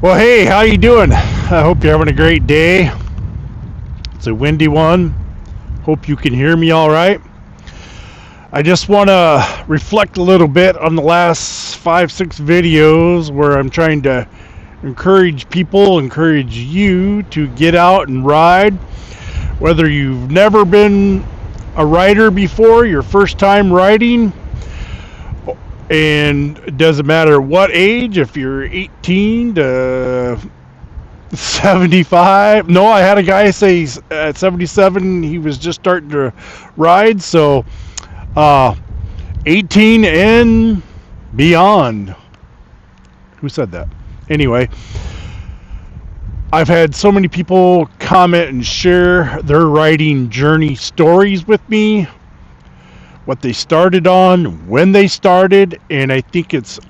Well, hey, how you doing? I hope you're having a great day. It's a windy one. Hope you can hear me all right. I just want to reflect a little bit on the last 5, 6 videos where I'm trying to encourage you to get out and ride. Whether you've never been a rider before, your first time riding, and it doesn't matter what age, if you're 18 to 75. No, I had a guy say at 77 he was just starting to ride. So 18 and beyond. Who said that? Anyway, I've had so many people comment and share their riding journey stories with me, what they started on, when they started, and I think it's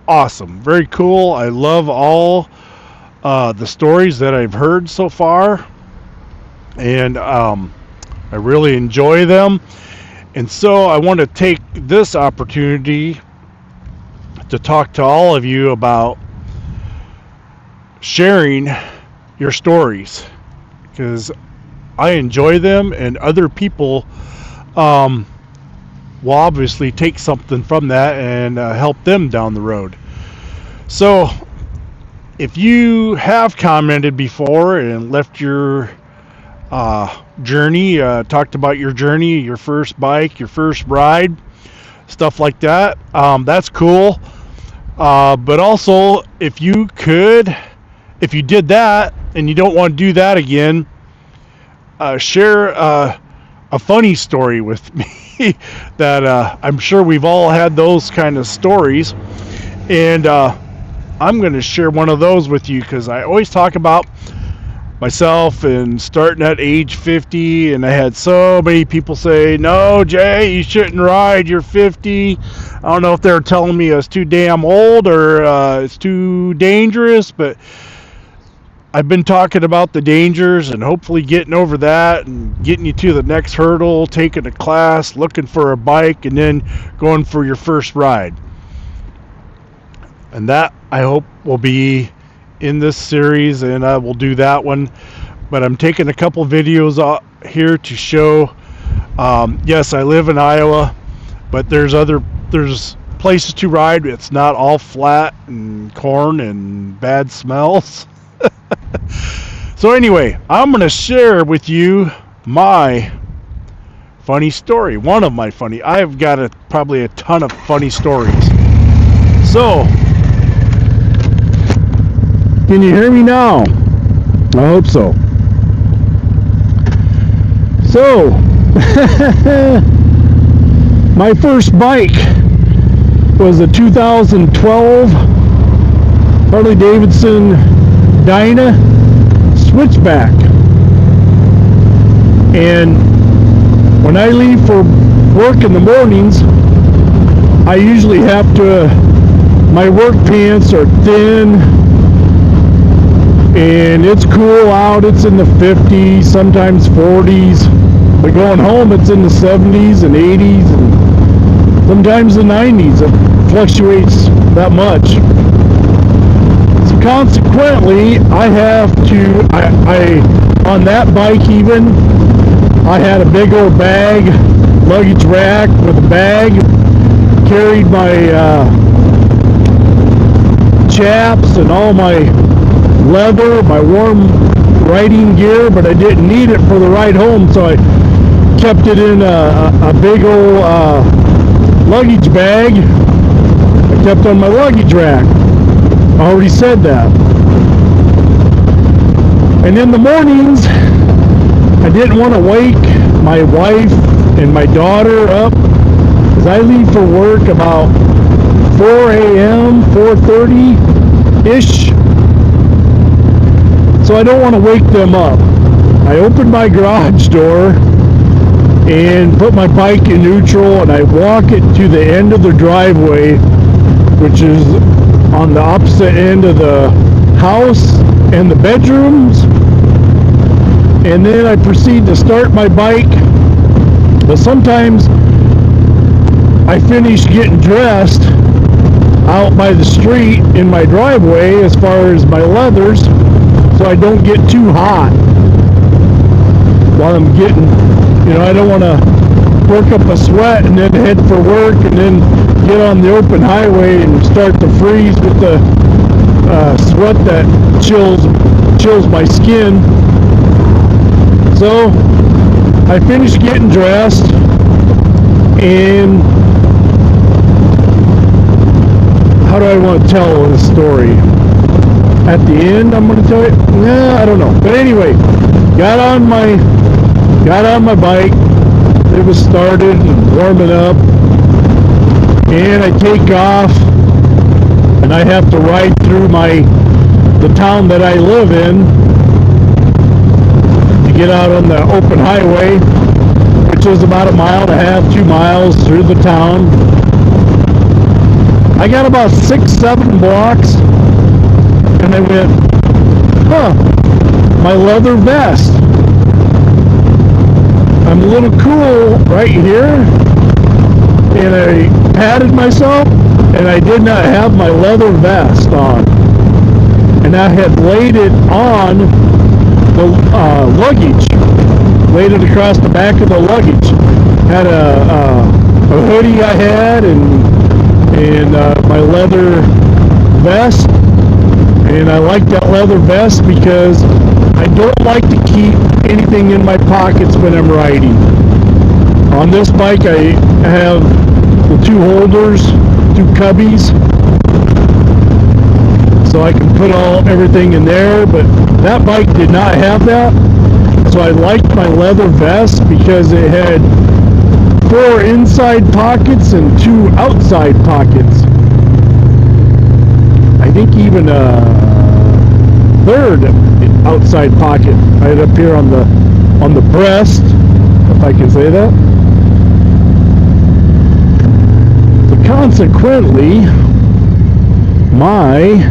awesome. Very cool. I love all the stories that I've heard so far, and I really enjoy them. And so I want to take this opportunity to talk to all of you about sharing your stories, because I enjoy them, and other people will obviously take something from that and help them down the road. So if you have commented before and left your journey, talked about your journey, your first bike, your first ride, stuff like that, that's cool. But also, if you did that and you don't want to do that again, share a funny story with me that I'm sure we've all had those kind of stories. And I'm going to share one of those with you, because I always talk about myself and starting at age 50, and I had so many people say, no, Jay, you shouldn't ride, you're 50. I don't know if they were telling me I was too damn old or it's too dangerous, but I've been talking about the dangers and hopefully getting over that and getting you to the next hurdle, taking a class, looking for a bike, and then going for your first ride. And that, I hope, will be in this series, and I will do that one. But I'm taking a couple videos here to show, yes, I live in Iowa, but there's places to ride. It's not all flat and corn and bad smells. So anyway, I'm going to share with you my funny story. One of my funny. I've got probably a ton of funny stories. So, can you hear me now? I hope so. So, my first bike was a 2012 Harley Davidson Dyna Switchback. And when I leave for work in the mornings, I usually have to, my work pants are thin, and it's cool out. It's in the 50s, sometimes 40s. But going home, it's in the 70s and 80s, and sometimes the 90s. It fluctuates that much. So consequently, I have to, on that bike even, I had a big old bag, luggage rack with a bag, carried my chaps and all my leather, my warm riding gear, but I didn't need it for the ride home, so I kept it in a big old luggage bag. I kept on my luggage rack. I already said that. And in the mornings, I didn't want to wake my wife and my daughter up, because I leave for work about 4 a.m., 4:30-ish. So I don't want to wake them up. I open my garage door and put my bike in neutral, and I walk it to the end of the driveway, which is on the opposite end of the house and the bedrooms. And then I proceed to start my bike. But sometimes I finish getting dressed, out by the street in my driveway as far as my leathers, so I don't get too hot while I'm getting, I don't want to work up a sweat and then head for work and then get on the open highway and start to freeze with the sweat that chills my skin. So I finished getting dressed, and how do I want to tell this story? At the end, I'm going to tell it? Nah, I don't know. But anyway, got on my bike. It was started and warming up, and I take off, and I have to ride through the town that I live in to get out on the open highway, which is about 1.5 miles, 2 miles through the town. I got about 6-7 blocks, and I went, my leather vest. I'm a little cool right here, and I patted myself, and I did not have my leather vest on, and I had laid it on the luggage, laid it across the back of the luggage. Had a hoodie I had, and my leather vest, and I like that leather vest because I don't like to keep anything in my pockets when I'm riding. On this bike I have the 2 holders, 2 cubbies, so I can put everything in there, but that bike did not have that. So I liked my leather vest because it had 4 inside pockets and 2 outside pockets. I think even a 3rd outside pocket right up here on the breast, if I can say that. So consequently, my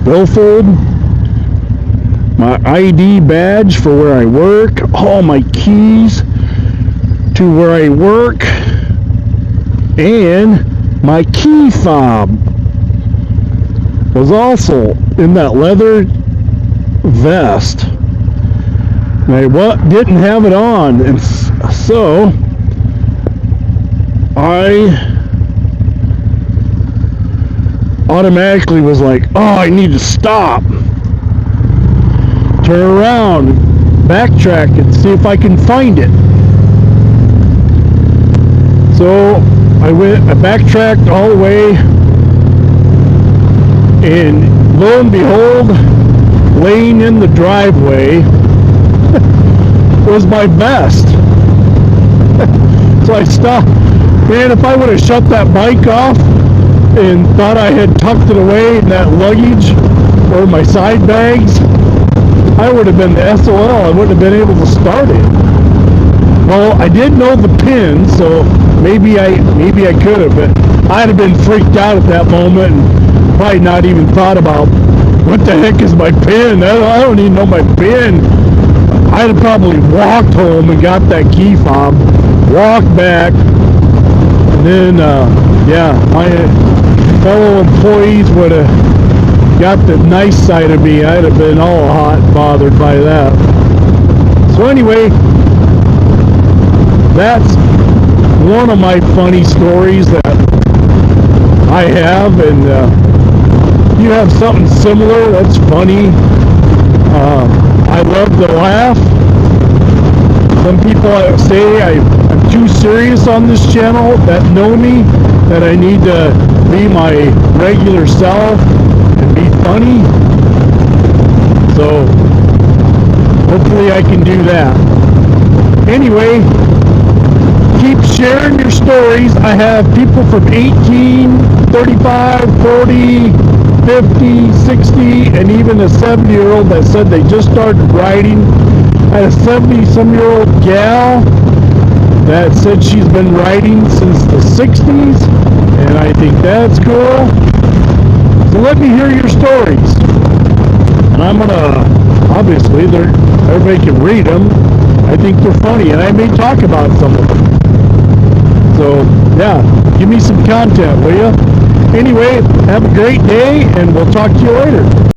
billfold, my ID badge for where I work, all my keys to where I work, and my key fob was also in that leather vest, and I didn't have it on, and so I automatically was like, I need to stop, turn around, backtrack and see if I can find it. So I backtracked all the way, and lo and behold, laying in the driveway was my vest. So I stopped. Man, if I would have shut that bike off and thought I had tucked it away in that luggage or my side bags, I would have been SOL. I wouldn't have been able to start it. Well, I did know the pin, so maybe I could have, but I'd have been freaked out at that moment and probably not even thought about what the heck is my pin. I don't even know my pin. I'd have probably walked home and got that key fob, walked back, and then my fellow employees would have got the nice side of me. I'd have been all hot and bothered by that. So anyway, that's one of my funny stories that I have, and you have something similar that's funny. I love to laugh. Some people say I'm too serious on this channel that know me, that I need to be my regular self and be funny. So hopefully I can do that. Anyway, keep sharing your stories. I have people from 18, 35, 40, 50, 60, and even a 70-year-old that said they just started riding. I had a 70-some-year-old gal that said she's been riding since the 60s, and I think that's cool. So let me hear your stories. And I'm gonna, obviously, everybody can read them. I think they're funny, and I may talk about some of them. So, yeah, give me some content, will you? Anyway, have a great day, and we'll talk to you later.